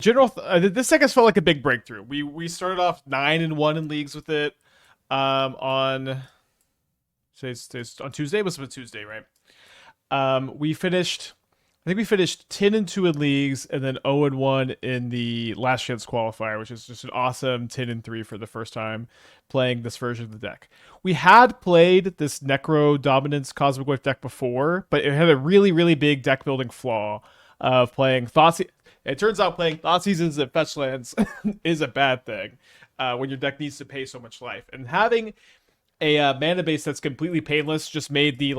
This deck has felt like a big breakthrough. We started off 9-1 in leagues with it. On on Tuesday, was it Tuesday, right? We finished. I think we finished 10-2 in leagues, and then 0-1 in the last chance qualifier, which is just an awesome 10-3 for the first time playing this version of the deck. We had played this Necrodominance Cosmogoyf deck before, but it had a really big deck building flaw of playing Thoughtseize. It turns out playing Thoughtseizes and fetch lands is a bad thing when your deck needs to pay so much life. And having a mana base that's completely painless just made the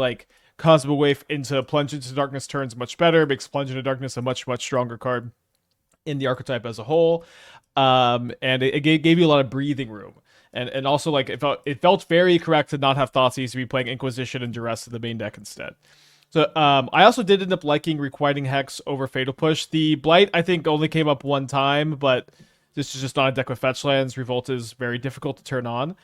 Cosmogoyf into Plunge into Darkness turns much better, makes Plunge into Darkness a much stronger card in the archetype as a whole. And it gave you a lot of breathing room. And also it felt very correct to not have Thoughtseize, to be playing Inquisition and Duress in the main deck instead. So I also did end up liking Requiting Hex over Fatal Push. The Blight, I think, only came up one time, but this is just not a deck with fetch lands. Revolt is very difficult to turn on.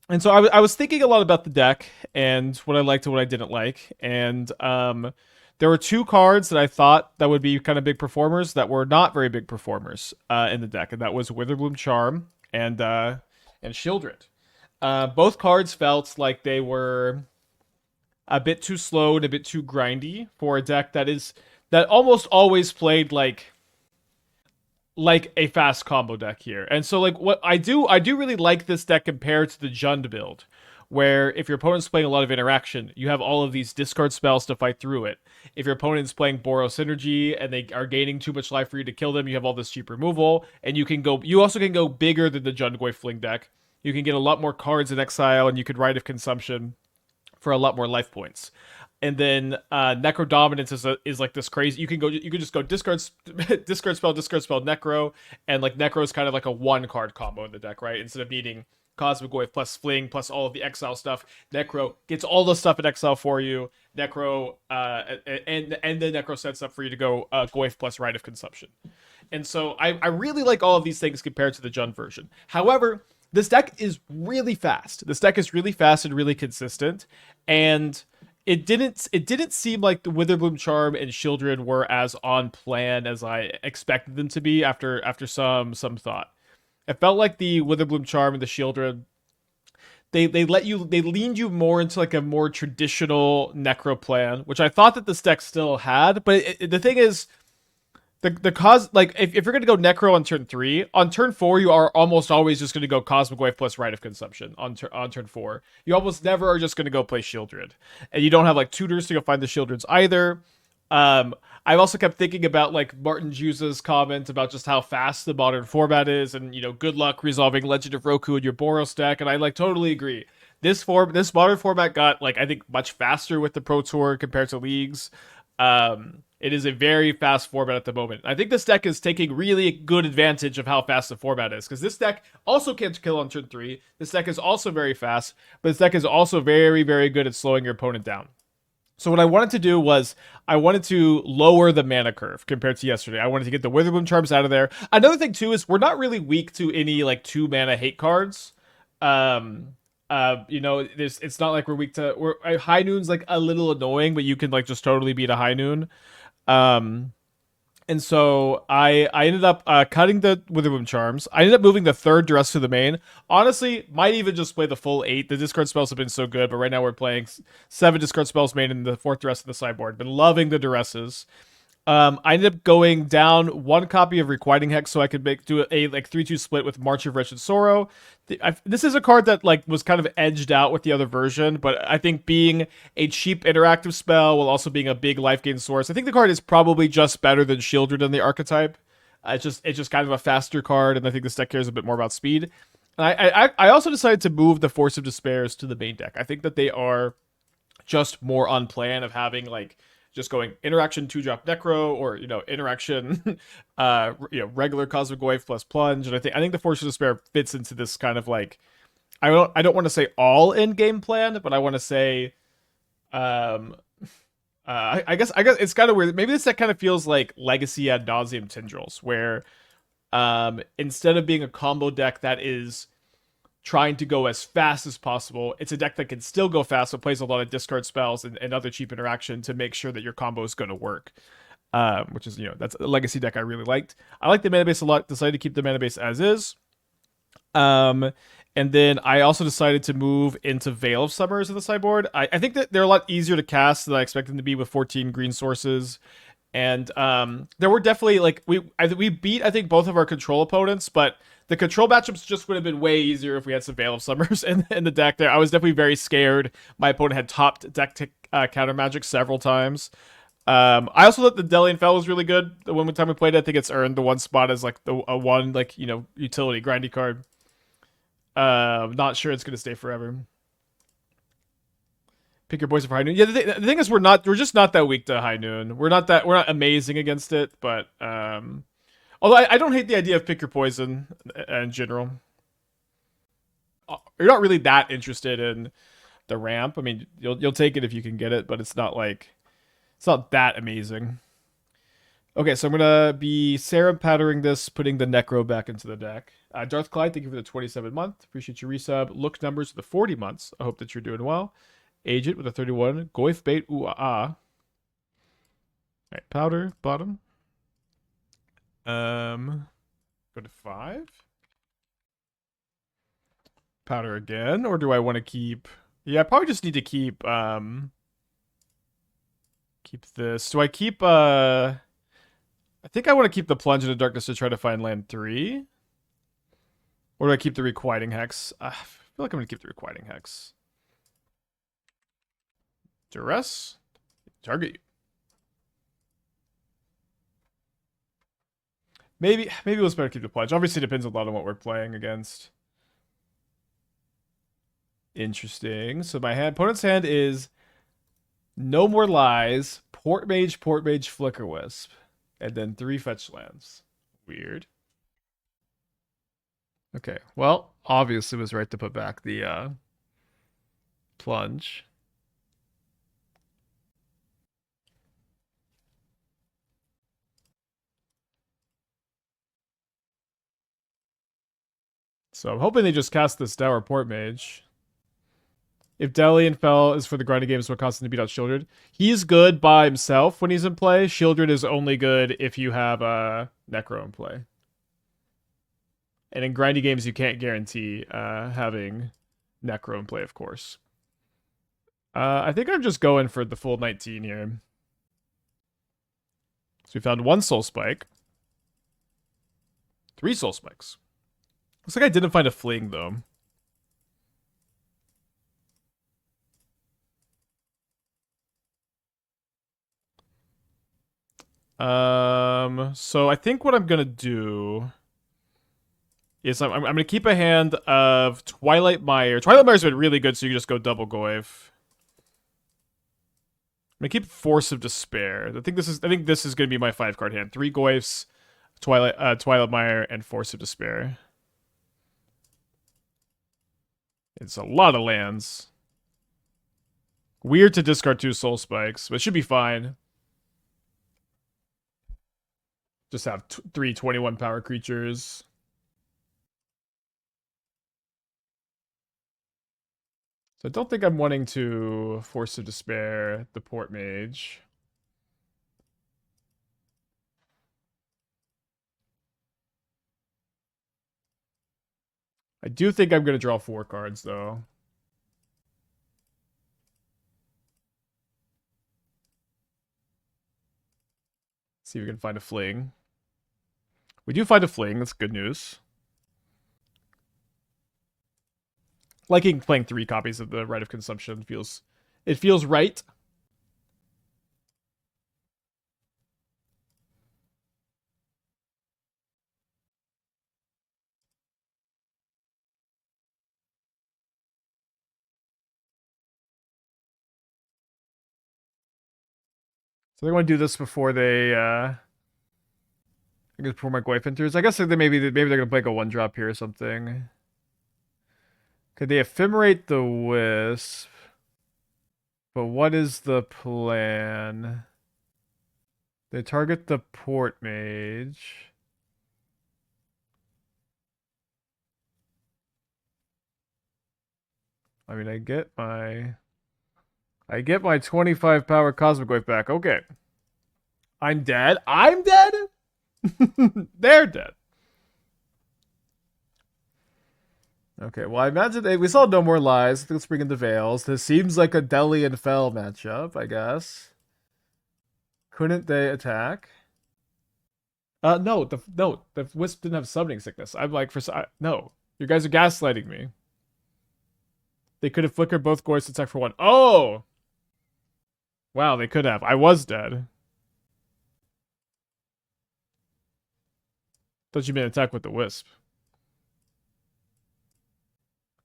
And so I was thinking a lot about the deck and what I liked and what I didn't like. And there were two cards that I thought that would be kind of big performers that were not very big performers in the deck. And that was Witherbloom Charm and Shieldred. Both cards felt like they were a bit too slow and a bit too grindy for a deck that almost always played like a fast combo deck here. And so what I do really like this deck compared to the Jund build, where if your opponent's playing a lot of interaction, you have all of these discard spells to fight through it. If your opponent's playing Boros Synergy and they are gaining too much life for you to kill them, you have all this cheap removal, and you also can go bigger than the Jund Fling deck. You can get a lot more cards in exile, and you could Rite of Consumption for a lot more life points. And then Necrodominance is like this crazy. You can just go discard spell, Necro, and Necro is kind of like a one card combo in the deck, right? Instead of needing Cosmogoyf plus Fling plus all of the exile stuff, Necro gets all the stuff in exile for you. Necro and then Necro sets up for you to go Goyf plus Rite of Consumption. And so I really like all of these things compared to the Jund version. However, this deck is really fast. This deck is really fast and really consistent, and it didn't seem like the Witherbloom Charm and Shieldred were as on plan as I expected them to be after some thought. It felt like the Witherbloom Charm and the Shieldred, they leaned you more into a more traditional Necro plan, which I thought that this deck still had. But the thing is, the cause if you're gonna go Necro on turn 3, on turn 4 you are almost always just gonna go Cosmogoyf plus Rite of Consumption on turn 4. You almost never are just gonna go play Shieldred, and you don't have tutors to go find the Shieldreds either. I've also kept thinking about Martin Juza's comment about just how fast the modern format is, and good luck resolving Legend of Roku in your Boros deck, and I totally agree. This modern format got I think much faster with the Pro Tour compared to leagues. It is a very fast format at the moment. I think this deck is taking really good advantage of how fast the format is, because this deck also can't kill on turn 3. This deck is also very fast, but this deck is also very good at slowing your opponent down. So what I wanted to do was I wanted to lower the mana curve compared to yesterday. I wanted to get the Witherbloom Charms out of there. Another thing too is we're not really weak to any 2 mana hate cards. It's not like we're weak to High Noon's a little annoying, but you can just totally beat a High Noon. And so I ended up cutting the Witherbloom Charms. I ended up moving the 3rd Duress to the main. Honestly, might even just play the full 8. The discard spells have been so good, but right now we're playing 7 discard spells main and the 4th Duress in the sideboard. Been loving the Duresses. I ended up going down 1 copy of Requiting Hex so I could do a 3-2 split with March of Wretched Sorrow. This is a card that was kind of edged out with the other version, but I think being a cheap interactive spell while also being a big life gain source, I think the card is probably just better than Shieldred in the archetype. It's just kind of a faster card, and I think this deck cares a bit more about speed. And I also decided to move the Force of Despairs to the main deck. I think that they are just more on plan of having just going interaction 2-drop Necro, or interaction regular Cosmogoyf plus Plunge. And I think the Force of Despair fits into this kind of I don't want to say all in game plan, but I want to say I guess it's kind of weird. Maybe this deck kind of feels like Legacy ad nauseum Tendrils, where instead of being a combo deck that is trying to go as fast as possible, it's a deck that can still go fast, so plays a lot of discard spells and other cheap interaction to make sure that your combo is going to work. which is, that's a legacy deck I really liked. I like the mana base a lot. Decided to keep the mana base as is. And then I also decided to move into Veil of Summers in the sideboard. I think that they're a lot easier to cast than I expect them to be with 14 green sources. And there were definitely we beat I think both of our control opponents, but the control matchups just would have been way easier if we had some Veil of Summers in the deck there. I was definitely very scared. My opponent had topped deck counter magic several times. I also thought the Dellian Fel was really good. The one time we played it, I think it's earned the one spot as like a one utility grindy card. Not sure it's gonna stay forever. Pick your poison for High Noon. Yeah, the thing is, we're just not that weak to High Noon. We're not amazing against it, but although I don't hate the idea of pick your poison in general. You're not really that interested in the ramp. I mean, you'll take it if you can get it, but it's not that amazing. Okay, so I'm gonna be Serum Powdering this, putting the Necro back into the deck. Darth Clyde, thank you for the 27 month. Appreciate your resub. Look numbers for the 40 months. I hope that you're doing well. Agent with a 31. Goyf bait, ooh ah. Alright, powder, bottom. Go to 5. Powder again, or do I want to keep... Yeah, I probably just need to keep this. Do I keep I think I want to keep the Plunge into Darkness to try to find land 3. Or do I keep the Requiting Hex? I feel like I'm going to keep the Requiting Hex. Duress. Target you. Maybe it was better to keep the Plunge. Obviously, it depends a lot on what we're playing against. Interesting. So my opponent's hand is No More Lies, Port Mage, Flicker Wisp, and then 3 fetch lands. Weird. Okay, well, obviously was right to put back the Plunge. So I'm hoping they just cast this Dour Port Mage. If Dellian Fel is for the grinding games, we're constantly beat out Shieldred. He's good by himself when he's in play. Shieldred is only good if you have a Necro in play. And in grindy games, you can't guarantee having Necro in play, of course. I think I'm just going for the full 19 here. So we found 1 Soul Spike. 3 Soul Spikes. Looks like I didn't find a Fling, though. So I think what I'm gonna do is I'm gonna keep a hand of Twilight Mire. Twilight Mire's been really good, so you can just go double Goyf. I'm gonna keep Force of Despair. I think this is gonna be my 5-card hand. 3 Goyfs, Twilight Mire, and Force of Despair. It's a lot of lands. Weird to discard 2 Soul Spikes, but it should be fine. Just have 3 21 power creatures. So I don't think I'm wanting to Force of Despair the Port Mage. I do think I'm going to draw 4 cards, though. See if we can find a Fling. We do find a Fling. That's good news. Liking playing 3 copies of the Rite of Consumption feels right. So they want to do this before they I guess before my Goyf enters. I guess maybe they're gonna play like a 1-drop here or something. Could they ephemerate the Wisp? But what is the plan? They target the Port Mage. I mean, I get my 25 power Cosmogoyf back. Okay. I'm dead. I'm dead? They're dead. Okay, well, I imagine we saw No More Lies. Let's bring in the Veils. This seems like a Dellian Fel matchup, I guess. Couldn't they attack? No, the Wisp didn't have summoning sickness. I'm like, no, you guys are gaslighting me. They could have flickered both Goys to attack for one. Oh! Wow, they could have. I was dead. Thought you meant attack with the Wisp.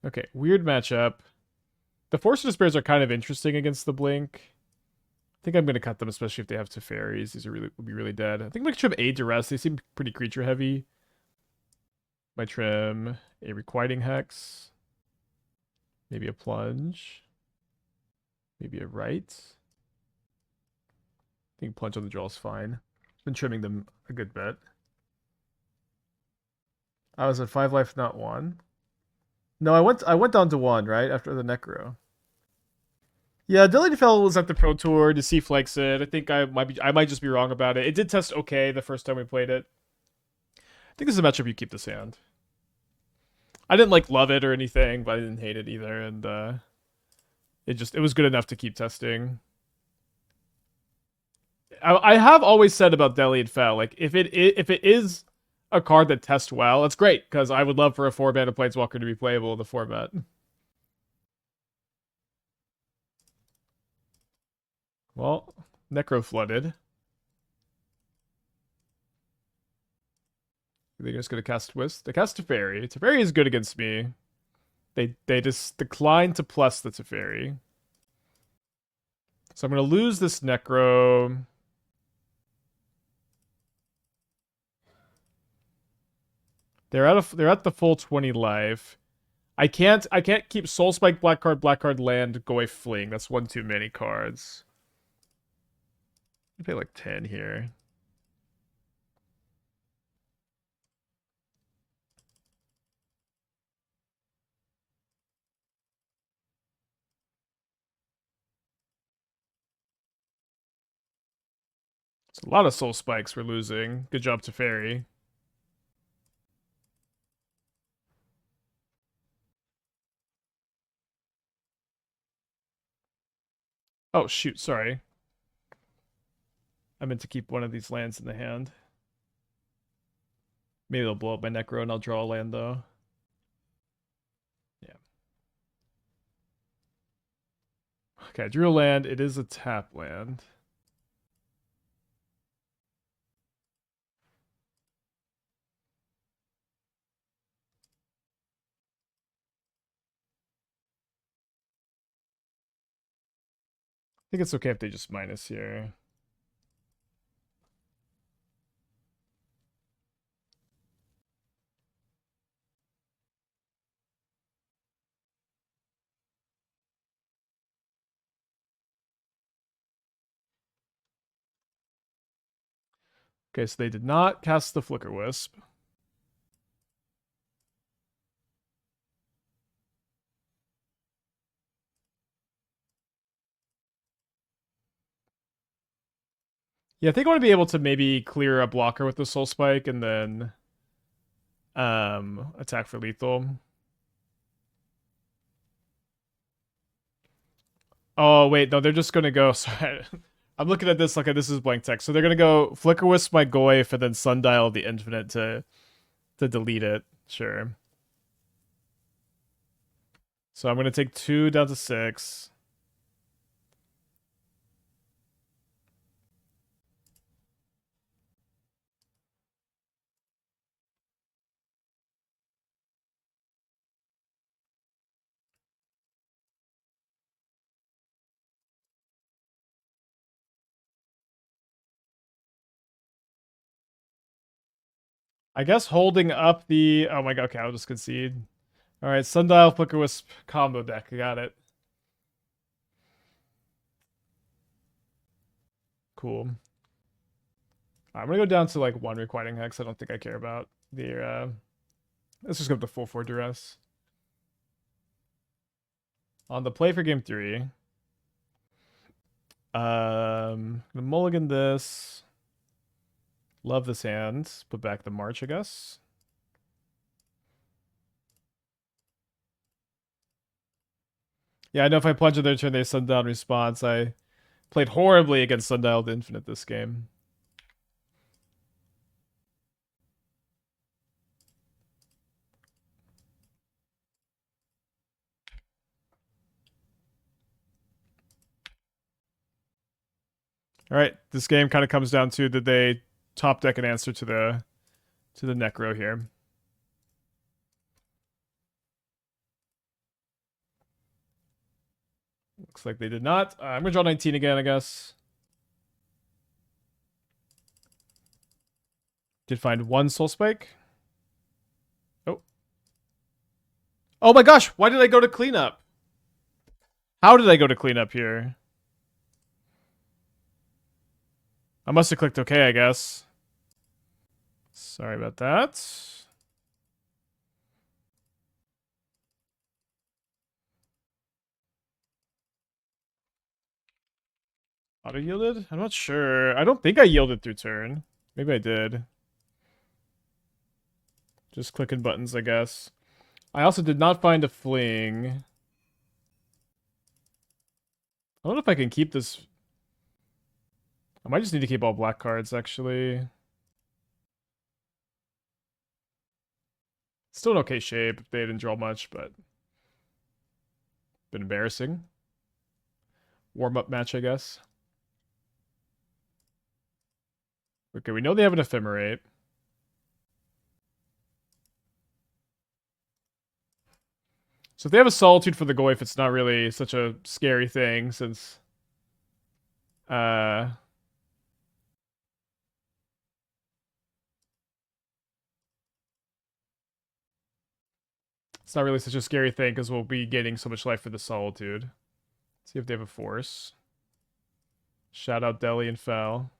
Okay, weird matchup. The Force of Despairs are kind of interesting against the Blink. I think I'm going to cut them, especially if they have Teferis. These would be really dead. I think I'm going to trim a Duress. They seem pretty creature heavy. Might trim a Requiting Hex. Maybe a Plunge. Maybe a Rite. I think Plunge on the draw is fine. Been trimming them a good bit. I was at 5 life, not 1. No, I went down to 1, right? After the Necro. Yeah, Dellian Fel was at the Pro Tour to see Flex it. I think I might just be wrong about it. It did test okay the first time we played it. I think this is a matchup you keep this hand. I didn't like love it or anything, but I didn't hate it either, and it was good enough to keep testing. I have always said about Dellian Fel, like if it is a card that tests well, it's great, because I would love for a 4-mana Planeswalker to be playable in the format. Well, Necro flooded. They're just gonna cast Twist. They cast Teferi. Teferi is good against me. They just decline to plus the Teferi. So I'm gonna lose this Necro. They're at the full 20 life. I can't keep Soul Spike, black card, land, Goyf Fling. That's one too many cards. I pay like 10 here. It's a lot of Soul Spikes we're losing. Good job to Fairy. Oh, shoot, sorry. I meant to keep one of these lands in the hand. Maybe they'll blow up my Necro and I'll draw a land, though. Yeah. Okay, I drew a land. It is a tap land. I think it's okay if they just minus here. Okay, so they did not cast the Flicker Wisp. Yeah, I think I want to be able to maybe clear a blocker with the Soul Spike and then attack for lethal. Oh, wait, no, they're just gonna go. Sorry. I'm looking at this like this is blank text. So they're gonna go Flicker Wisp my Goyf and then Sundial the Infinite to delete it. Sure. So I'm gonna take 2 down to 6. I guess holding up the... Oh my god, okay, I'll just concede. Alright, Sundial, Flicker Wisp combo deck. I got it. Cool. I'm gonna go down to like 1 Requiting Hex. I don't think I care about the... Let's just go with the full 4 Duress. On the play for game 3... gonna mulligan this. Love this hand. Put back the March, I guess. Yeah, I know if I plunge in their turn, they Sundial response. I played horribly against Sundialed Infinite this game. All right, this game kind of comes down to did they top deck an answer to the Necro here. Looks like they did not. I'm gonna draw 19 again, I guess. Did find one Soul Spike. Oh. Oh my gosh, why did I go to cleanup? How did I go to cleanup here? I must have clicked OK, I guess. Sorry about that. Auto yielded? I'm not sure. I don't think I yielded through turn. Maybe I did. Just clicking buttons, I guess. I also did not find a fling. I don't know if I can keep this. I might just need to keep all black cards, actually. Still an okay shape. They didn't draw much, but been embarrassing. Warm-up match, I guess. Okay, we know they have an Ephemerate. So if they have a Solitude for the Goyf, it's not really such a scary thing, since... It's not really such a scary thing, because we'll be getting so much life for the Solitude. Let's see if they have a Force. Shout out Dellian Fel.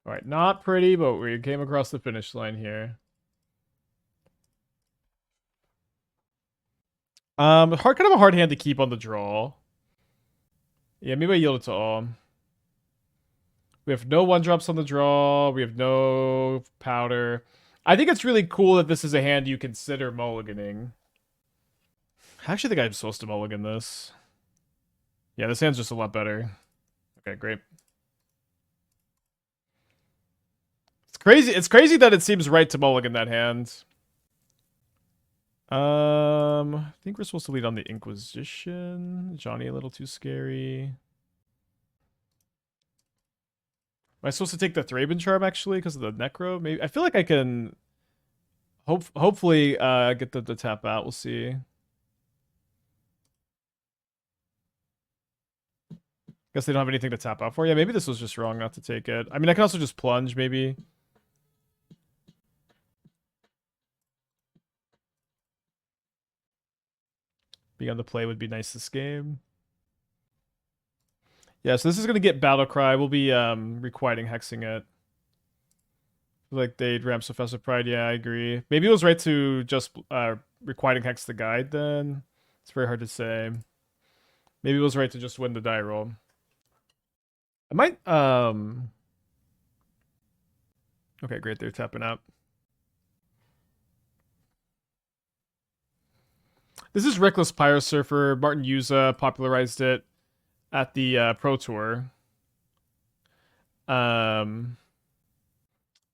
Alright, not pretty, but we came across the finish line here. Kind of a hard hand to keep on the draw. Yeah, maybe I yield it to all. We have no 1-drops on the draw. We have no powder. I think it's really cool that this is a hand you consider mulliganing. I actually think I'm supposed to mulligan this. Yeah, this hand's just a lot better. Okay, great. It's crazy. It's crazy that it seems right to mulligan that hand. I think we're supposed to lead on the Inquisition. Johnny a little too scary. Am I supposed to take the Thraben Charm, actually, because of the Necro? Maybe. I feel like I can hopefully get the tap out. We'll see. Guess they don't have anything to tap out for. Yeah, maybe this was just wrong not to take it. I mean, I can also just plunge, maybe. Being on the play would be nice this game. Yeah, so this is going to get Battle Cry. We'll be requiting hexing it. Like they'd ramp Professor Pride. Yeah, I agree. Maybe it was right to just requiting hex the guide then. It's very hard to say. Maybe it was right to just win the die roll. I might okay, great, they're tapping out. This is Reckless Pyro Surfer. Martin Yuza popularized it at the Pro Tour.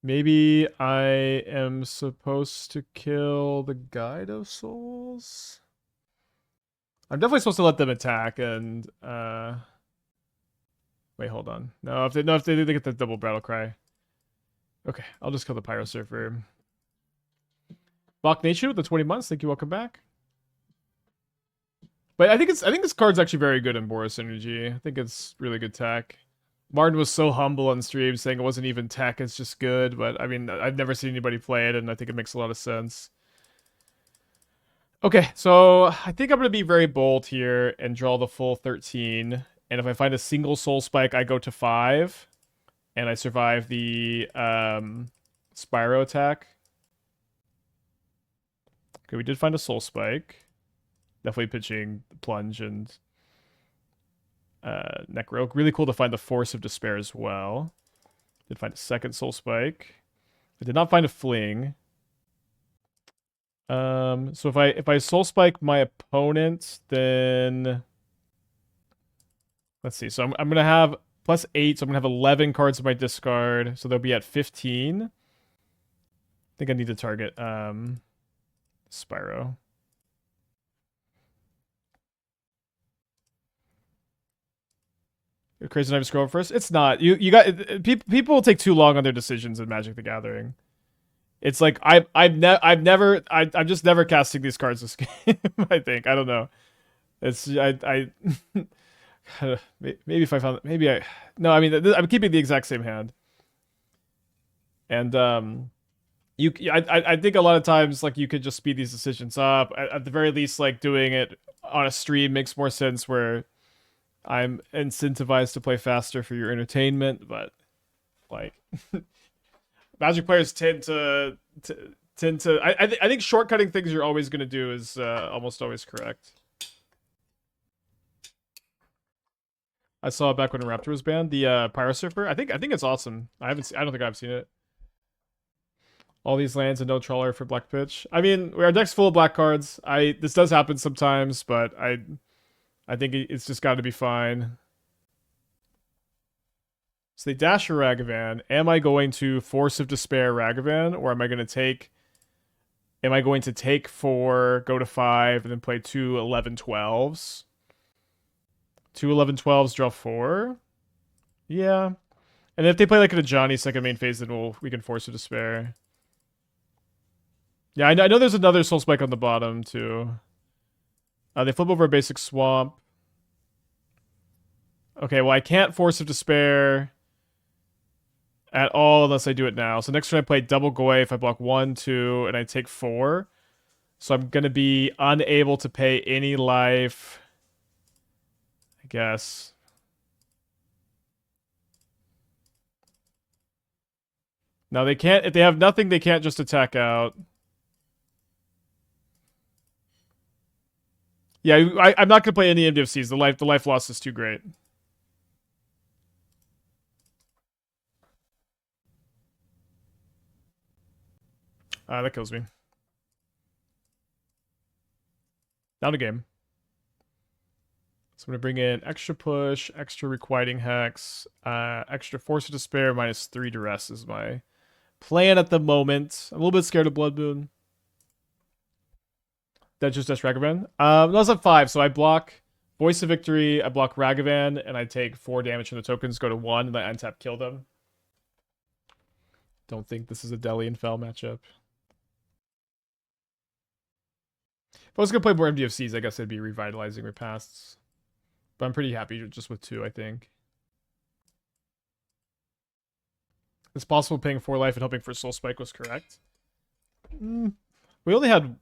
Maybe I am supposed to kill the Guide of Souls? I'm definitely supposed to let them attack and wait, hold on. No, if they get the double battle cry. Okay, I'll just kill the Pyro Surfer. Bach Nature with the 20 months. Thank you, welcome back. But I think this card's actually very good in Boris Energy. I think it's really good tech. Martin was so humble on stream saying it wasn't even tech, it's just good. But I mean, I've never seen anybody play it, and I think it makes a lot of sense. Okay, so I think I'm going to be very bold here and draw the full 13. And if I find a single Soul Spike, I go to 5. And I survive the Spyro attack. Okay, we did find a Soul Spike. Definitely pitching Plunge and Necro. Really cool to find the Force of Despair as well. Did find a second Soul Spike. I did not find a Fling. So if I Soul Spike my opponent, then let's see. So I'm gonna have +8, so I'm gonna have 11 cards in my discard. So they'll be at 15. I think I need to target Spyro. Crazy Knife scroll first. It's not. You got people will take too long on their decisions in Magic the Gathering. It's like I'm just never casting these cards this game. I think I don't know. It's maybe if I found maybe I no I mean I'm keeping the exact same hand. And I think a lot of times like you could just speed these decisions up. At the very least, like doing it on a stream makes more sense where I'm incentivized to play faster for your entertainment, but like Magic players tend to I think shortcutting things you're always going to do is almost always correct. I saw it back when Raptor was banned, the Pyro Surfer. I think it's awesome. I don't think I've seen it. All these lands and no trawler for Black Pitch. I mean, our deck's full of black cards. This does happen sometimes, but I think it's just got to be fine. So they dash a Ragavan. Am I going to Force of Despair Ragavan, or am I going to take... Am I going to take 4, go to 5, and then play 2 11-12s? 2 11-12s, draw 4? Yeah. And if they play like a Johnny second main phase, then we can Force of Despair. Yeah, I know there's another Soul Spike on the bottom, too. They flip over a basic Swamp. Okay, well, I can't Force of Despair at all unless I do it now. So next turn I play double Goyf. I block 1, 2, and I take 4. So I'm going to be unable to pay any life, I guess. Now they can't, if they have nothing, they can't just attack out. Yeah, I'm not going to play any MDFCs. The life loss is too great. That kills me. Down a game. So I'm going to bring in extra push, extra Requiting Hex, extra Force of Despair, -3 Duress is my plan at the moment. I'm a little bit scared of Blood Moon. That's just Ragavan. That's at 5, so I block Voice of Victory, I block Ragavan, and I take 4 damage from the tokens, go to 1, and I untap kill them. Don't think this is a Dellian Fel matchup. If I was going to play more MDFCs, I guess it'd be Revitalizing Repasts. But I'm pretty happy just with 2, I think. It's possible paying 4 life and hoping for Soul Spike was correct. We only had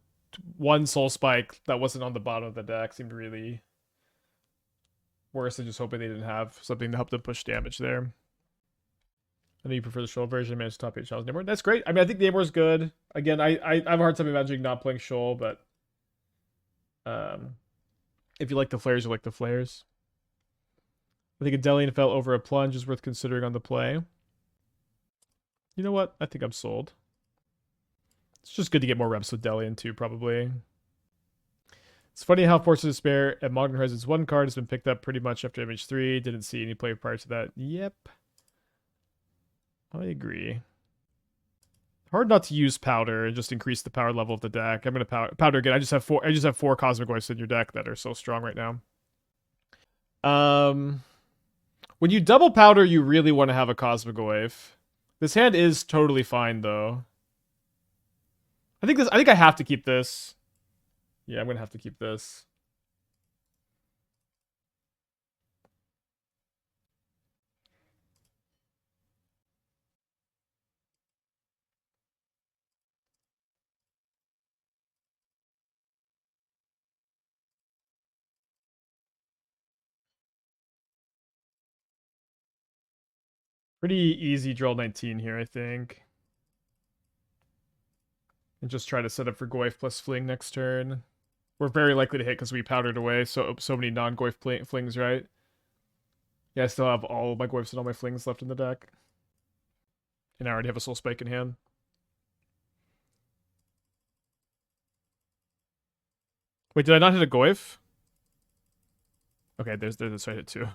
1 Soul Spike that wasn't on the bottom of the deck. Seemed really worse than just hoping they didn't have something to help them push damage there. I know you prefer the Shoal version. Managed to top 8 Challenge Namor. That's great. I mean, I think Namor's good. Again, I have a hard time imagining not playing Shoal, but if you like the flares, you like the flares. I think a Dellian Fel over a Plunge is worth considering on the play. You know what? I think I'm sold. It's just good to get more reps with Dellian too, probably. It's funny how Force of Despair at Modern Horizons 1 card has been picked up pretty much after MH3. Didn't see any play prior to that. Yep. I agree. Hard not to use Powder and just increase the power level of the deck. I'm gonna powder again. I just have 4 Cosmogoyfs in your deck that are so strong right now. When you double Powder, you really want to have a Cosmogoyf. This hand is totally fine though. I think I have to keep this. Yeah, I'm gonna have to keep this. Pretty easy draw 19 here, I think. And just try to set up for Goyf plus Fling next turn. We're very likely to hit because we powdered away so many non-Goyf flings, right? Yeah, I still have all my Goyfs and all my Flings left in the deck. And I already have a Soul Spike in hand. Wait, did I not hit a Goyf? Okay, there's this I hit two.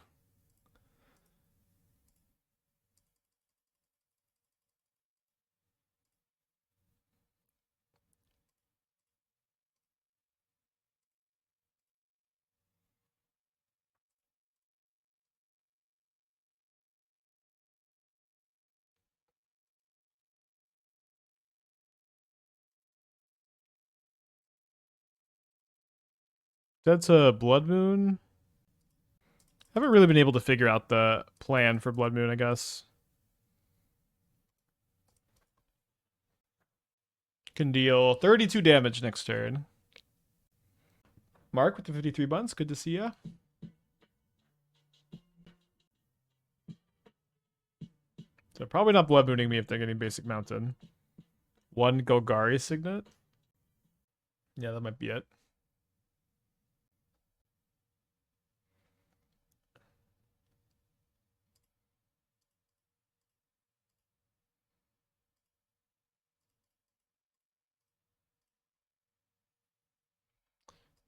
That's a Blood Moon. I haven't really been able to figure out the plan for Blood Moon, I guess. Can deal 32 damage next turn. Mark with the 53 buns. Good to see ya. So probably not Blood Mooning me if they're getting Basic Mountain. One Golgari Signet. Yeah, that might be it.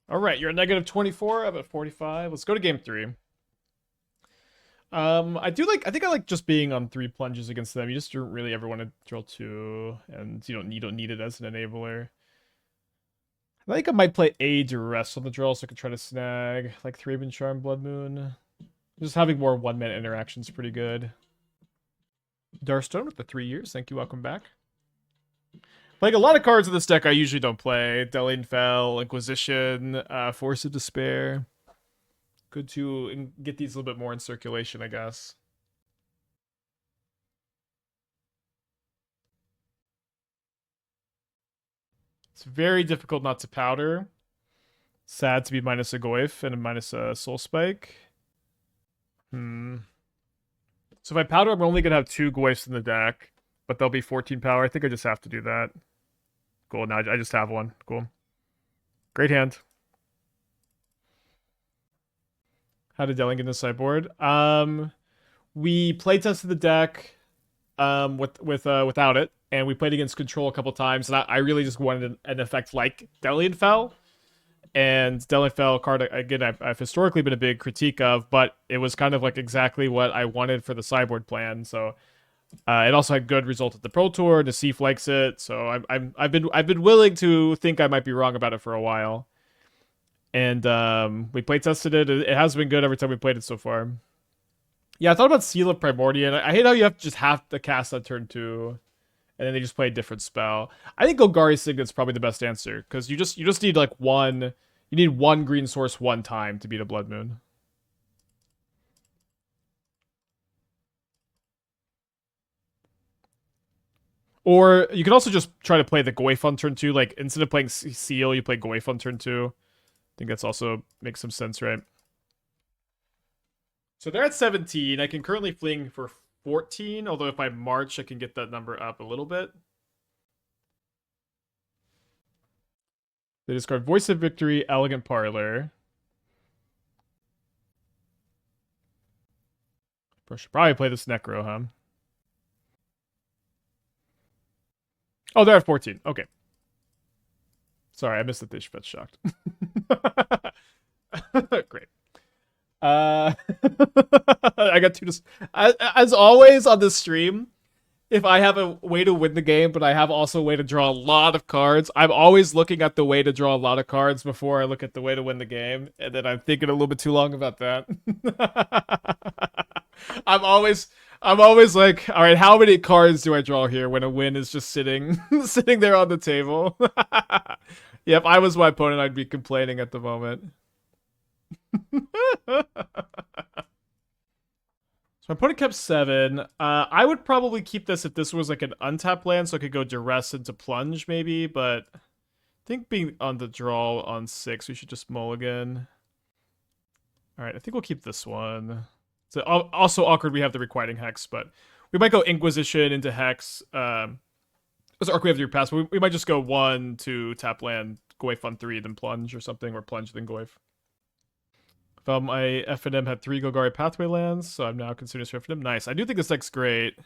All right, you're at negative 24. I'm at 45. Let's go to game 3. I think I like just being on 3 plunges against them. You just don't really ever want to drill 2, and you don't need it as an enabler. I think I might play a Duress on the drill so I could try to snag like Thraben Charm, Blood Moon. Just having more 1-man interactions pretty good. Darstone with the 3 years. Thank you. Welcome back. Like a lot of cards in this deck I usually don't play. Dellian Fel, Inquisition, Force of Despair. Good to get these a little bit more in circulation, I guess. It's very difficult not to powder. Sad to be minus a Goyf and a minus a Soul Spike. So if I powder, I'm only going to have 2 Goyfs in the deck, but they'll be 14 power. I think I just have to do that. Cool, now I just have one. Cool. Great hand. How did Delling get in the sideboard? We playtested the deck without it, and we played against Control a couple times, and I really just wanted an effect like Dellian Fel. And Dellian Fel card, again, I've historically been a big critique of, but it was kind of like exactly what I wanted for the sideboard plan. So it also had good result at the Pro Tour. Nassif likes it, so I've been willing to think I might be wrong about it for a while. And we playtested it. It has been good every time we played it so far. Yeah, I thought about Seal of Primordial. I hate how you have to cast on turn 2, and then they just play a different spell. I think Golgari Signet's probably the best answer, because you just need like one. You need one green source one time to beat a Blood Moon. Or you can also just try to play the Goyf on turn 2. Like, instead of playing Seal, you play Goyf on turn 2. I think that's also makes some sense, right? So they're at 17. I can currently fling for 14, although if I march, I can get that number up a little bit. They discard Voice of Victory, Elegant Parlor. I should probably play this Necro, huh? Oh, they're at 14. Okay. Sorry, I missed that they fetch shocked. Great. I got 2 as always on this stream. If I have a way to win the game, but I have also a way to draw a lot of cards, I'm always looking at the way to draw a lot of cards before I look at the way to win the game, and then I'm thinking a little bit too long about that. I'm always like, all right, how many cards do I draw here when a win is just sitting sitting there on the table? Yeah, if I was my opponent, I'd be complaining at the moment. So my opponent kept 7. I would probably keep this if this was like an untapped land, so I could go Duress into Plunge maybe, but I think being on the draw on 6, we should just mulligan. Alright, I think we'll keep this one. So also awkward we have the Requiting Hex, but we might go Inquisition into Hex. Or we have the Repast, but we might just go 1, 2, tap land, Goyf on 3, then Plunge or something, or Plunge, then Goyf. My FNM had 3 Golgari Pathway lands, so I'm now considering this for FNM. Nice. I do think this deck's great.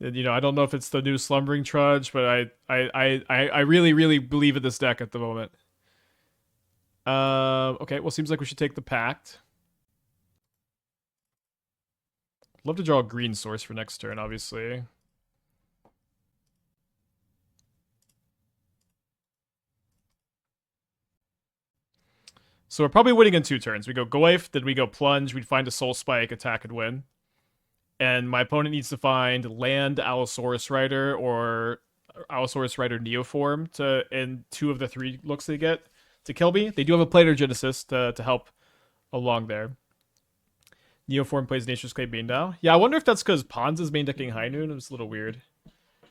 And, you know, I don't know if it's the new Slumbering Trudge, but I really, really believe in this deck at the moment. Okay, well, seems like we should take the Pact. Love to draw a green source for next turn, obviously. So we're probably winning in 2 turns. We go Goyf, then we go Plunge, we'd find a Soul Spike, attack, and win. And my opponent needs to find land Allosaurus Rider or Allosaurus Rider Neoform in 2 of the 3 looks they get to kill me. They do have a Planar Genesis to help along there. Neoform plays Nature's Claim main now. Yeah, I wonder if that's because Pons is main decking High Noon. It was a little weird.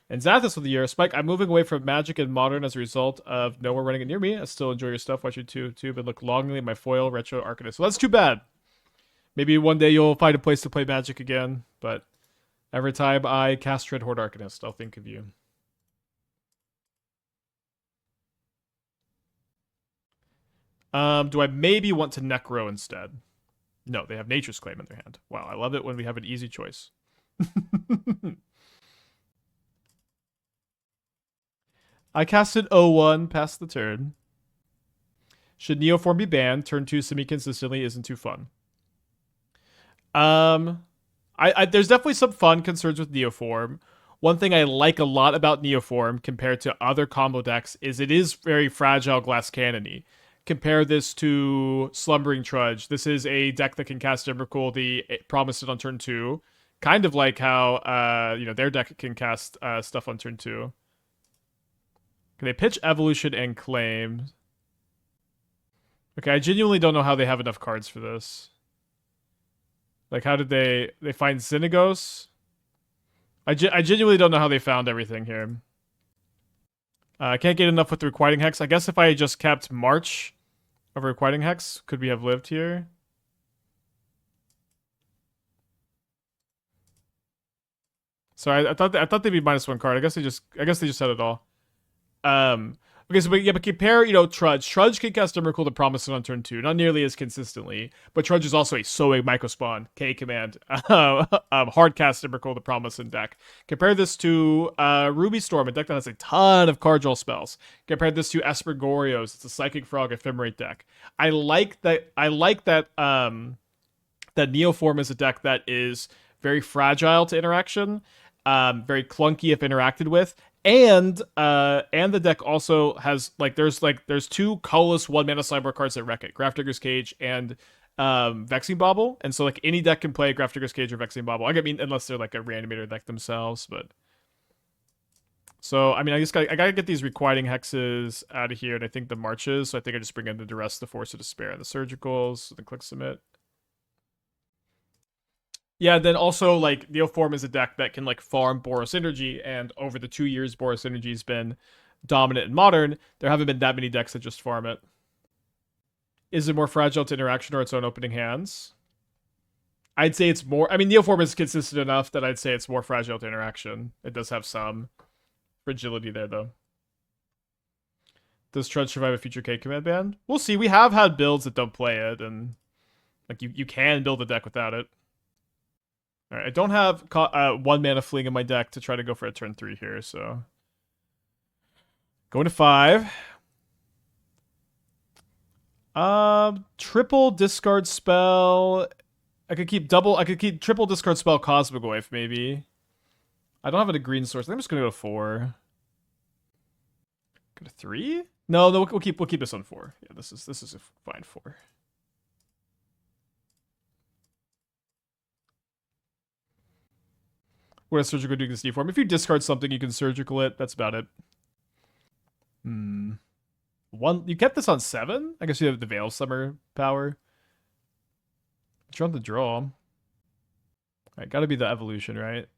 And Zathis with the year. Spike, I'm moving away from Magic and Modern as a result of no one running it near me. I still enjoy your stuff. Watch you too, but look longingly at my foil, Retro Arcanist. So that's too bad. Maybe one day you'll find a place to play Magic again, but every time I cast Dread Horde Arcanist, I'll think of you. Do I maybe want to Necro instead? No, they have Nature's Claim in their hand. Wow, I love it when we have an easy choice. I casted 0-1 past the turn. Should Neoform be banned? Turn 2 semi-consistently isn't too fun. There's definitely some fun concerns with Neoform. One thing I like a lot about Neoform compared to other combo decks is it is very fragile glass cannon-y. Compare this to Slumbering Trudge. This is a deck that can cast Emrakul, the Promised It on turn 2. Kind of like how their deck can cast stuff on turn 2. Can they pitch Evolution and Claim? Okay, I genuinely don't know how they have enough cards for this. Like, how did they find Xenagos? I genuinely don't know how they found everything here. I can't get enough with the Requiting Hex. I guess if I just kept March of Requiting Hex, could we have lived here? Sorry, I thought they'd be -1 card. I guess they just had it all. Okay, so but compare, Trudge. Trudge can cast Emrakul the Promised on turn 2, not nearly as consistently, but Trudge is also a Soe Microspawn, K command, hard cast Emrakul the Promised deck. Compare this to Ruby Storm, a deck that has a ton of card draw spells. Compare this to Esper Gorios, it's a Psychic Frog Ephemerate deck. I like that that Neoform is a deck that is very fragile to interaction, very clunky if interacted with. And the deck also has there's 2 colorless 1-mana sideboard cards that wreck it: Grafdigger's Cage and Vexing Bauble. And so any deck can play Grafdigger's Cage or Vexing Bauble. I mean, unless they're like a reanimator deck themselves, but so I mean, I gotta get these Requiting Hexes out of here, and I think the Marches. So I think I just bring in the Duress, the Force of Despair, and the Surgicals, then click Submit. Yeah, then also, Neoform is a deck that can, farm Boros Energy, and over the 2 years Boros Energy's been dominant in Modern, there haven't been that many decks that just farm it. Is it more fragile to interaction or its own opening hands? I'd say it's more... I mean, Neoform is consistent enough that I'd say it's more fragile to interaction. It does have some fragility there, though. Does Trudge survive a future K command ban? We'll see. We have had builds that don't play it, and you can build a deck without it. All right, I don't have 1-mana Fling in my deck to try to go for a turn 3 here, so going to 5. Triple discard spell. I could keep triple discard spell Cosmogoyf maybe. I don't have a green source. I think I'm just gonna go to 4. Go to 3? No, we'll keep this on 4. Yeah, this is a fine 4. What is surgical doing this deform? If you discard something, you can surgical it. That's about it. You kept this on 7? I guess you have the Veil Summer power. You're on the draw. Alright, gotta be the evolution, right?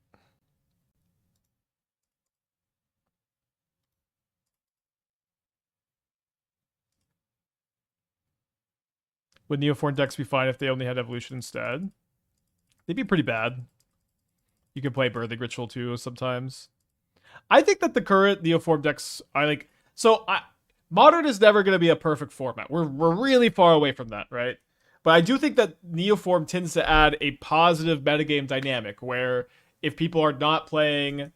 Would Neoform decks be fine if they only had evolution instead? They'd be pretty bad. You can play Birthing Ritual too sometimes. I think that the current Neoform decks Modern is never going to be a perfect format. We're really far away from that, right? But I do think that Neoform tends to add a positive metagame dynamic where if people are not playing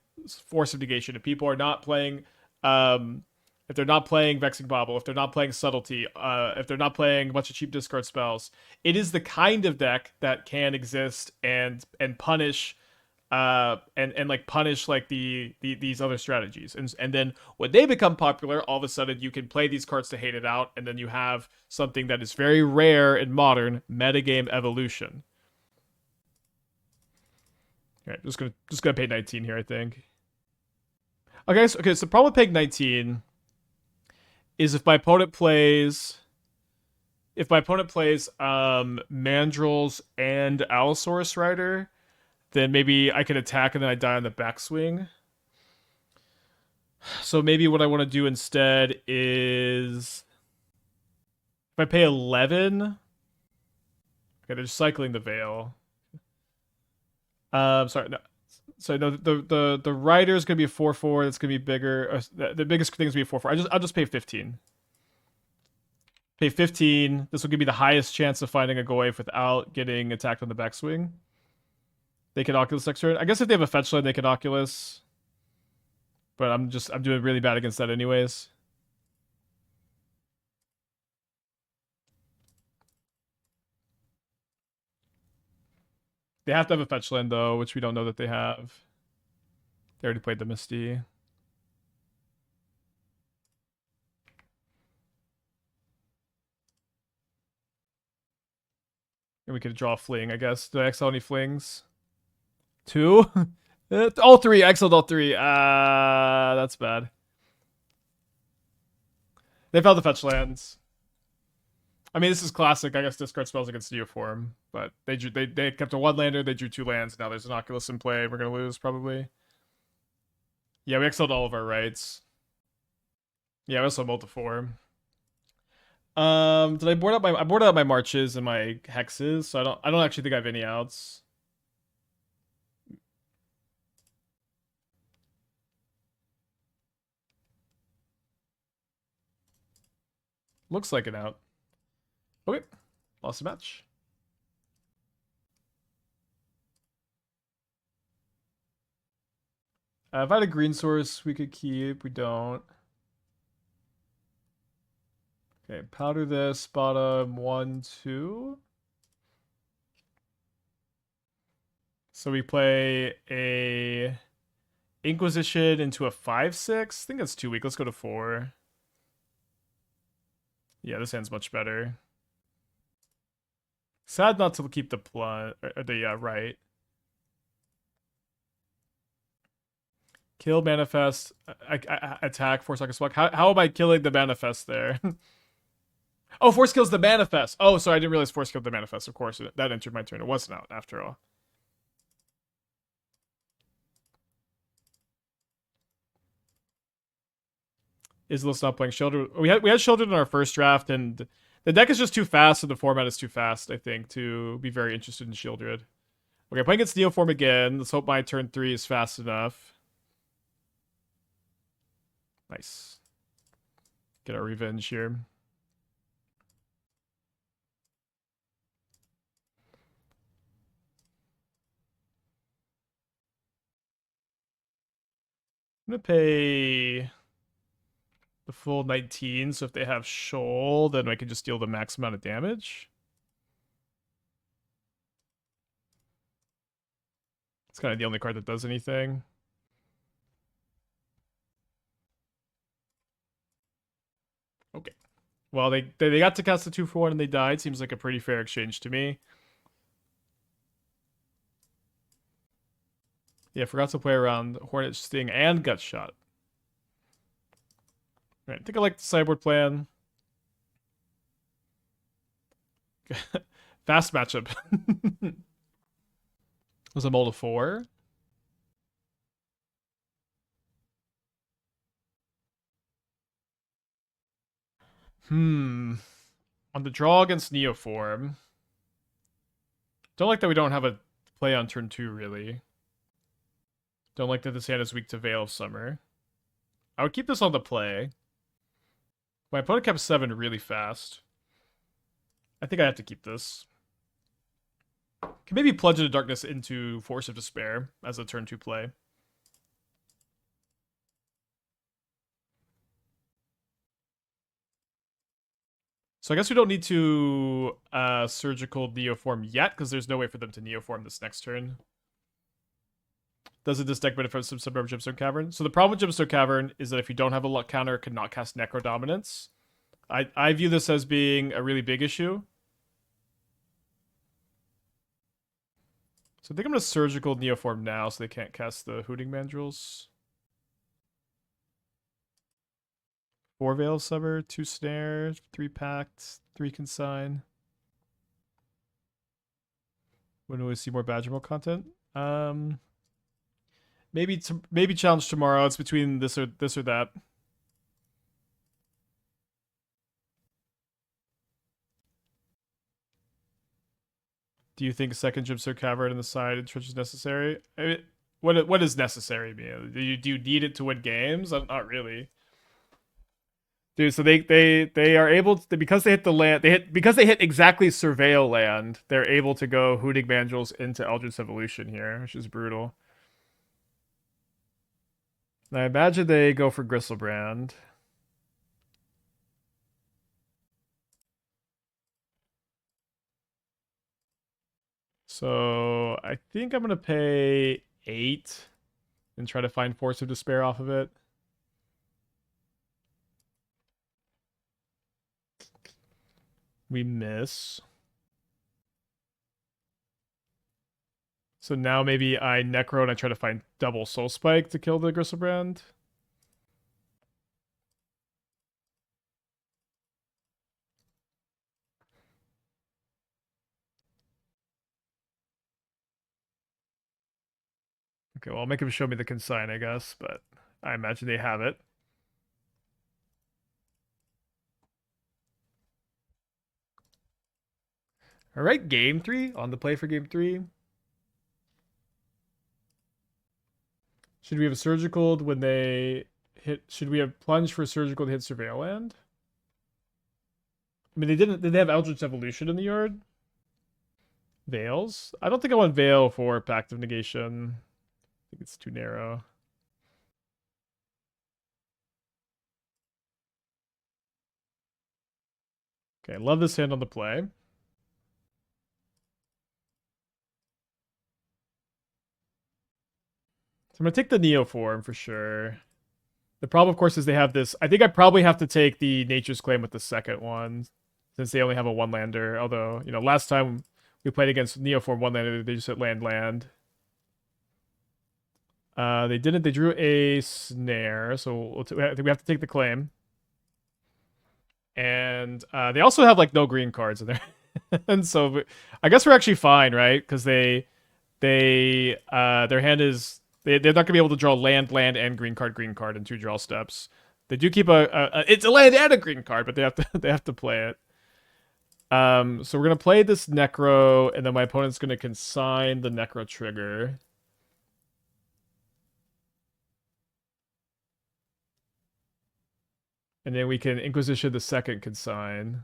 Force of Negation, if people are not playing, if they're not playing Vexing Bauble, if they're not playing Subtlety, if they're not playing a bunch of cheap discard spells, it is the kind of deck that can exist and punish and like punish like these other strategies, and then when they become popular, all of a sudden you can play these cards to hate it out, and then you have something that is very rare in modern metagame evolution. All right, just gonna pay 19 here, I think. Okay, so the problem with paying 19 is if my opponent plays Mandrills and Allosaurus Rider, then maybe I can attack and then I die on the backswing. So maybe what I want to do instead is if I pay 11. Okay, they're just cycling the Veil. Sorry, no. So no, the rider is gonna be a 4/4. That's gonna be bigger. The biggest thing is gonna be a 4/4. I'll just pay 15. Pay 15. This will give me the highest chance of finding a Goyf without getting attacked on the backswing. They can Oculus next turn. I guess if they have a fetch land, they can Oculus. But I'm doing really bad against that anyways. They have to have a fetch land though, which we don't know that they have. They already played the Misty. And we could draw a fling, I guess. Do I exile any flings? 2? All 3. I exiled all 3. That's bad. They found the fetch lands. I mean, this is classic. I guess discard spells against Neoform, but they kept a 1-lander. They drew 2 lands. Now there's an Oculus in play. We're gonna lose probably. Yeah, we exiled all of our rights. Yeah, we also multiform. Did I board out my marches and my hexes, so I don't actually think I have any outs. Looks like an out. Okay, lost a match. If I had a green source, we could keep. We don't. Okay, powder this. Bottom 1, 2. So we play a Inquisition into a 5/6. I think that's too weak. Let's go to 4. Yeah, this hand's much better. Sad not to keep the plunge or the right. Kill manifest. I attack force like a swag. How am I killing the manifest there? Oh, force kills the manifest. Oh, sorry, I didn't realize force killed the manifest. Of course, that entered my turn. It wasn't out after all. Isla stopped playing Shieldred. We had Shieldred in our first draft, and the deck is just too fast, and the format is too fast, I think, to be very interested in Shieldred. Okay, playing against Neoform again. Let's hope my turn 3 is fast enough. Nice. Get our revenge here. I'm gonna pay the full 19, so if they have Shoal, then I can just deal the max amount of damage. It's kind of the only card that does anything. Okay. Well, they got to cast the 2-for-1 and they died. Seems like a pretty fair exchange to me. Yeah, forgot to play around Hornet Sting and Gut Shot. All right, I think I like the sideboard plan. Fast matchup. Was a mold of 4. On the draw against Neoform. Don't like that we don't have a play on turn 2, really. Don't like that this hand is weak to Veil of Summer. I would keep this on the play. My opponent kept 7 really fast. I think I have to keep this. Can maybe Plunge into Darkness into Force of Despair as a turn 2 play. So I guess we don't need to Surgical Neoform yet, because there's no way for them to Neoform this next turn. Doesn't this deck benefit from Suburban Gemstone Cavern? So the problem with Gemstone Cavern is that if you don't have a luck counter, it cannot cast Necrodominance. I view this as being a really big issue. So I think I'm going to Surgical Neoform now so they can't cast the Hooting Mandrills. 4 Veil Summer, 2 Snare, 3 Pact, 3 Consign. When will we see more Badgermill content? Maybe challenge tomorrow. It's between this or that. Do you think second Gemstone Cavern in the side entrench is necessary? I mean, what does necessary mean? Do you need it to win games? Not really. Dude, so they are able to, because they hit the land, because they hit exactly Surveil land, they're able to go Hooting Mandrills into Eldritch Evolution here, which is brutal. And I imagine they go for Gristlebrand. So I think I'm gonna pay 8 and try to find Force of Despair off of it. We miss. So now maybe I Necro and I try to find double Soul Spike to kill the Gristlebrand. Okay, well, I'll make him show me the consign, I guess, but I imagine they have it. All right, game 3. On the play for game 3. Should we have a Surgical when they hit... Should we have Plunge for Surgical to hit Surveil land? I mean, they didn't... Did they have Eldritch Evolution in the yard? Veils? I don't think I want Veil for Pact of Negation. I think it's too narrow. Okay, I love this hand on the play. So I'm going to take the Neoform for sure. The problem, of course, is they have this... I think I probably have to take the Nature's Claim with the second one, since they only have a one-lander. Although, you know, last time we played against Neoform one-lander, they just hit land. They didn't. They drew a Snare, so I think we have to take the claim. And they also have, like, no green cards in there. And so I guess we're actually fine, right? Because their hand is... They're not going to be able to draw land, and green card in 2 draw steps. They do keep it's a land and a green card, but they have to play it. So we're going to play this Necro, and then my opponent's going to consign the Necro trigger. And then we can Inquisition the second consign.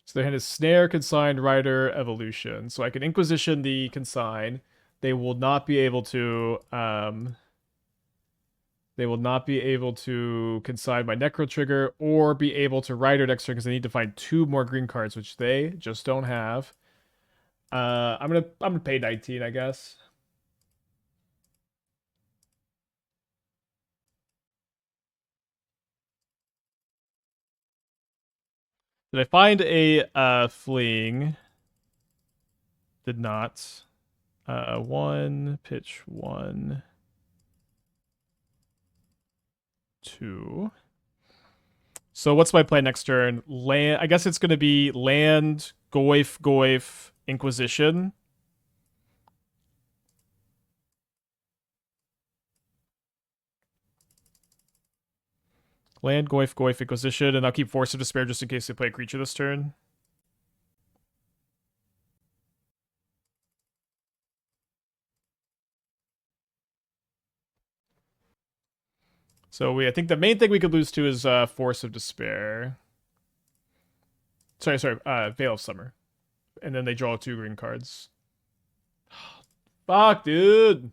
So their hand is Snare, Consign, Rider, Evolution. So I can Inquisition the Consign. They will not be able to consign my Necro trigger or be able to Rider next turn because they need to find 2 more green cards, which they just don't have. I'm gonna pay 19, I guess. Did I find a fleeing? Did not. 1, pitch 1, 2. So what's my play next turn? Land. I guess it's going to be land, Goyf, Inquisition. Land, Goyf, Inquisition, and I'll keep Force of Despair just in case they play a creature this turn. So I think the main thing we could lose to is Force of Despair. Sorry, Veil of Summer. And then they draw 2 green cards. Fuck, dude.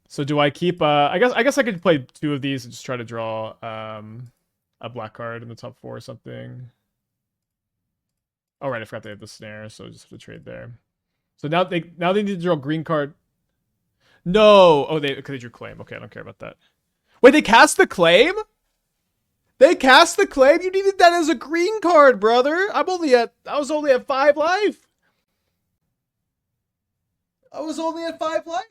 So do I keep I guess I could play 2 of these and just try to draw a black card in the top 4 or something. Oh right, I forgot they have the snare, so I just have to trade there. So now they need to draw a green card. No! Oh, they drew Claim. Okay, I don't care about that. Wait, they cast the Claim? They cast the Claim? You needed that as a green card, brother. I was only at 5 life. I was only at 5 life.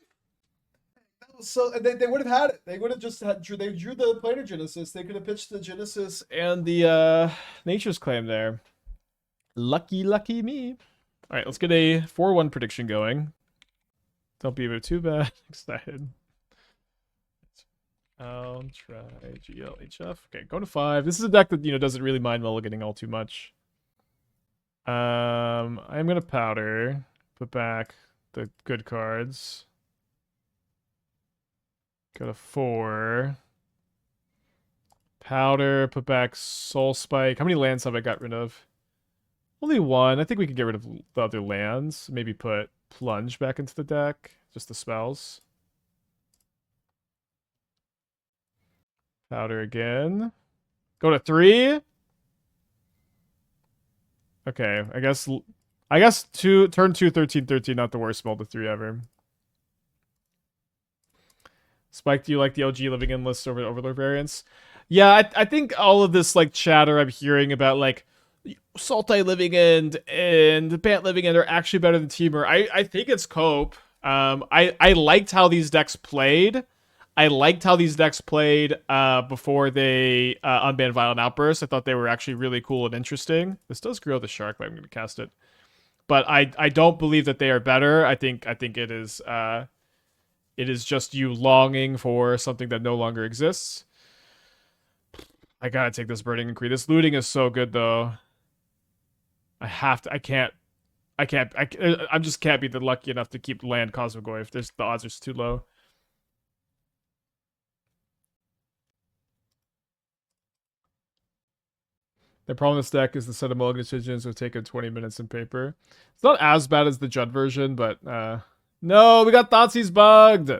So they would have had it. They would have just had they drew the Planar Genesis. They could have pitched the Genesis and the Nature's Claim there. Lucky me. All right, let's get a 4-1 prediction going. Don't be too bad excited. I'll try GLHF. Okay, go to 5. This is a deck that doesn't really mind mulliganing all too much. I'm gonna powder, put back the good cards. Go to 4. Powder, put back Soul Spike. How many lands have I got rid of? Only 1. I think we can get rid of the other lands. Maybe put Plunge back into the deck. Just the spells. Powder again. Go to 3. Okay, I guess turn 2, 13, not the worst mull to 3 ever. Spike, do you like the LG living in list over Overlord variants? Yeah, I think all of this like chatter I'm hearing about like Sultai living end and Bant living end are actually better than Temur. I think it's cope. I liked how these decks played. Before they unbanned Violent Outburst. I thought they were actually really cool and interesting. This does grow the shark, but I'm going to cast it. But I don't believe that they are better. I think it is just you longing for something that no longer exists. I gotta take this Burning Incree. This looting is so good though. I just can't be lucky enough to keep land Cosmogoyf. The odds are just too low. The problem with this deck is the set of mulligan decisions have taken 20 minutes in paper. It's not as bad as the Judd version, but no, we got Thoughtseize bugged.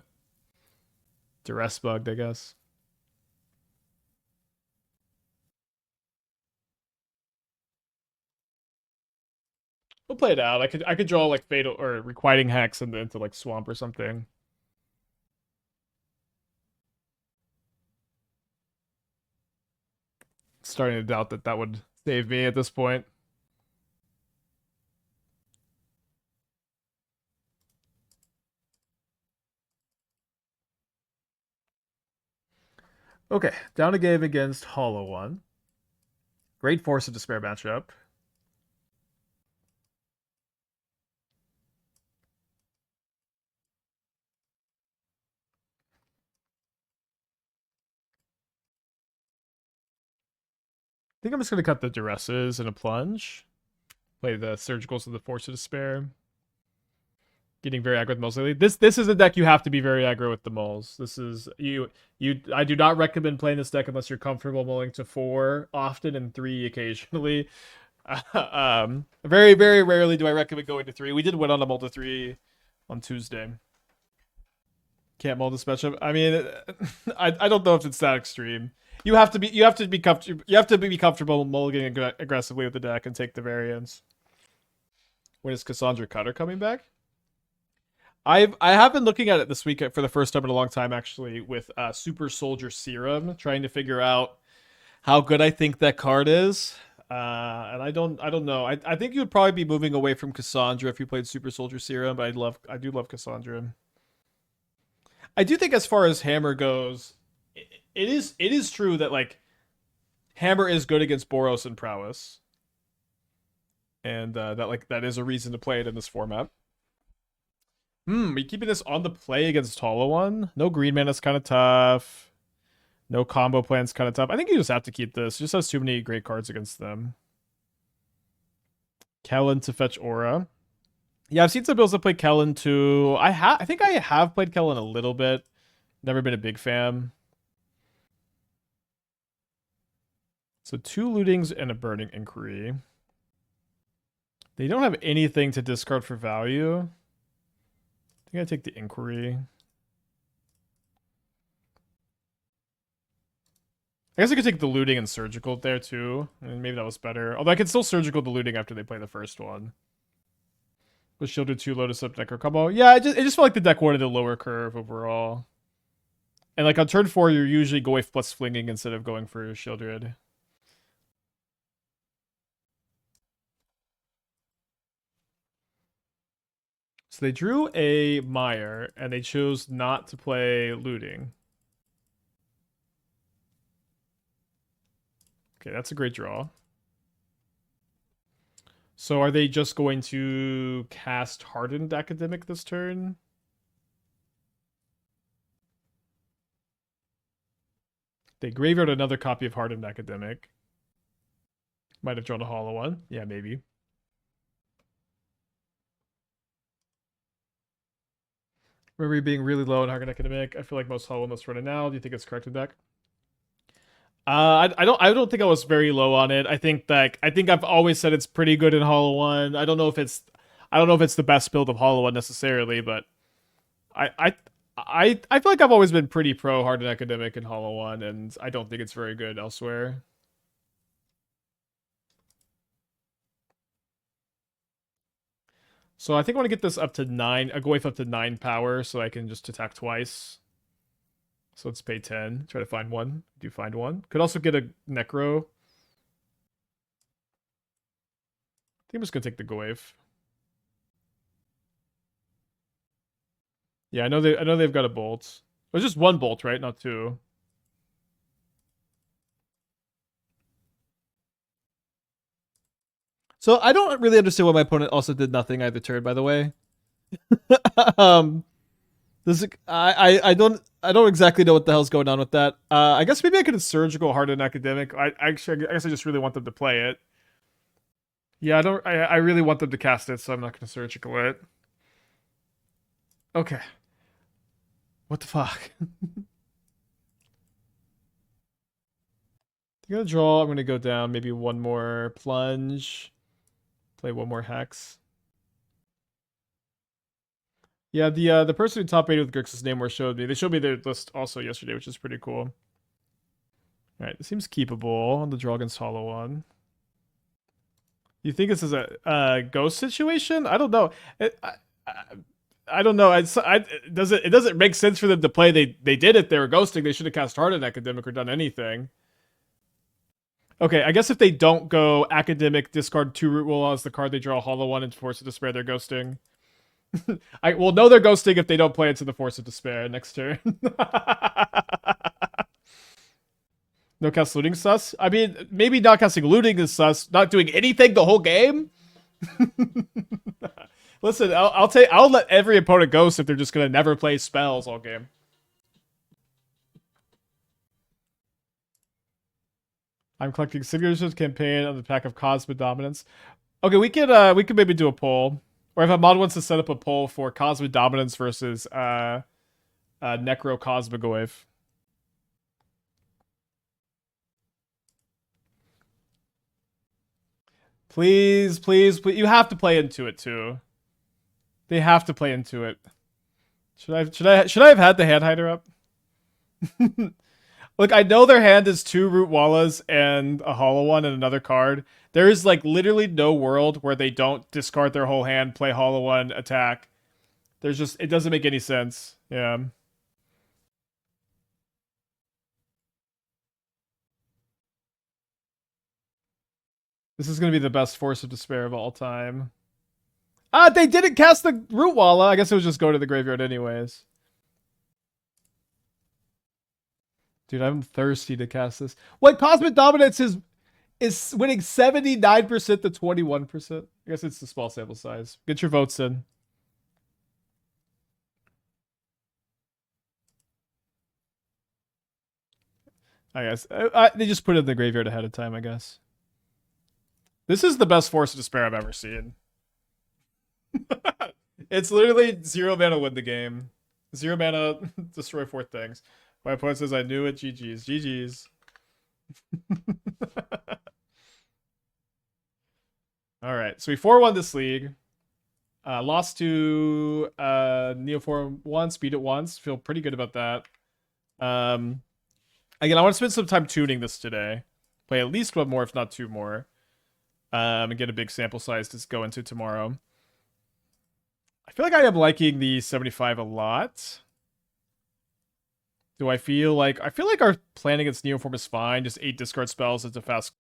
Duress bugged, I guess. We'll play it out. I could draw like Fatal or Requiting Hex into like Swamp or something. Starting to doubt that would save me at this point. Okay, down a game against Hollow One. Great Force of Despair matchup. I think I'm just going to cut the Duresses and a Plunge. Play the Surgicals of the Force of Despair. Getting very aggro with the moles lately. This is a deck you have to be very aggro with the moles. This is I do not recommend playing this deck unless you're comfortable mulling to 4 often and 3 occasionally. Very, very rarely do I recommend going to 3. We did win on a mull to 3 on Tuesday. Can't mull this matchup. I mean, I don't know if it's that extreme. You have to be comfortable mulliganing aggressively with the deck and take the variants. When is Cassandra Cutter coming back? I have been looking at it this week for the first time in a long time, actually, with Super Soldier Serum, trying to figure out how good I think that card is. And I don't know. I think you would probably be moving away from Cassandra if you played Super Soldier Serum, but I do love Cassandra. I do think as far as Hammer goes, it is true that like Hammer is good against Boros and Prowess. And that is a reason to play it in this format. Are you keeping this on the play against Hollow One? No green mana's kind of tough. No combo plan's kind of tough. I think you just have to keep this. It just has too many great cards against them. Kellen to fetch Aura. Yeah, I've seen some builds that play Kellen too. I think I have played Kellen a little bit. Never been a big fan. So 2 lootings and a burning inquiry. They don't have anything to discard for value. I think I take the inquiry. I guess I could take the looting and surgical there too. I mean, maybe that was better. Although I could still surgical the looting after they play the first one. With shielded 2 Lotus up Necro combo. Yeah, it just felt like the deck wanted a lower curve overall. And like on turn 4, you're usually going plus flinging instead of going for shielded. So they drew a Mire, and they chose not to play looting. Okay, that's a great draw. So are they just going to cast Hardened Academic this turn? They graveyard another copy of Hardened Academic. Might have drawn a hollow one. Yeah, maybe. Remember you being really low on Hardened Academic. I feel like most hollow ones run it now. Do you think it's correct in deck? I don't think I was very low on it. I think I've always said it's pretty good in Hollow One. I don't know if it's the best build of Hollow One necessarily, but I feel like I've always been pretty pro Hardened Academic in Hollow One, and I don't think it's very good elsewhere. So I think I want to get this up to 9, a Goyf up to 9 power, so I can just attack twice. So let's pay 10. Try to find one. Do find one. Could also get a Necro. I think I'm just gonna take the Goyf. Yeah, I know they've got a bolt. It was just one bolt, right? Not 2. So I don't really understand why my opponent also did nothing either turn, by the way. This I don't exactly know what the hell's going on with that. I guess maybe I could surgical Hardened Academic. I guess I just really want them to play it. Yeah, I really want them to cast it, so I'm not gonna surgical it. Okay. What the fuck? I'm gonna draw, I'm gonna go down maybe one more plunge. Play one more hex. Yeah, the person who top 8 with Grixis Namor showed me. They showed me their list also yesterday, which is pretty cool. Alright, this seems keepable on the draw against Hollow One. You think this is a ghost situation? I don't know. I don't know. It doesn't make sense for them to play. They did it. They were ghosting. They should have cast Hardened Academic or done anything. Okay, I guess if they don't go Academic, discard 2 Root Wall as the card they draw a Hollow One and Force of Despair, they're ghosting. I will know they're ghosting if they don't play into the Force of Despair next turn. No cast looting sus? I mean, maybe not casting looting is sus. Not doing anything the whole game? Listen, I'll let every opponent ghost if they're just gonna never play spells all game. I'm collecting signatures campaign on the pack of Cosmodominance. Okay, we could maybe do a poll. Or if a mod wants to set up a poll for Cosmodominance versus Necrocosmogofy. Please, please, please. You have to play into it too. They have to play into it. Should I have had the hand hider up? Look, I know their hand is 2 Root Wallas and a Hollow One and another card. There is like literally no world where they don't discard their whole hand, play Hollow One, attack. There's just, it doesn't make any sense. Yeah. This is going to be the best Force of Despair of all time. They didn't cast the Root Walla. I guess it was just go to the graveyard anyways. Dude, I'm thirsty to cast this. What, Cosmic Dominance is winning 79% to 21%. I guess it's the small sample size. Get your votes in. I guess. They just put it in the graveyard ahead of time, I guess. This is the best Force of Despair I've ever seen. It's literally 0 mana win the game. 0 mana destroy 4 things. My opponent says I knew it. GG's. GG's. All right, so we 4-1 this league. Lost to Neoform once, beat it once. Feel pretty good about that. Again, I want to spend some time tuning this today. Play at least one more, if not two more. And get a big sample size to go into tomorrow. I feel like I am liking the 75 a lot. Do I feel like... I feel like our plan against Neoform is fine. Just 8 discard spells. It's a fast...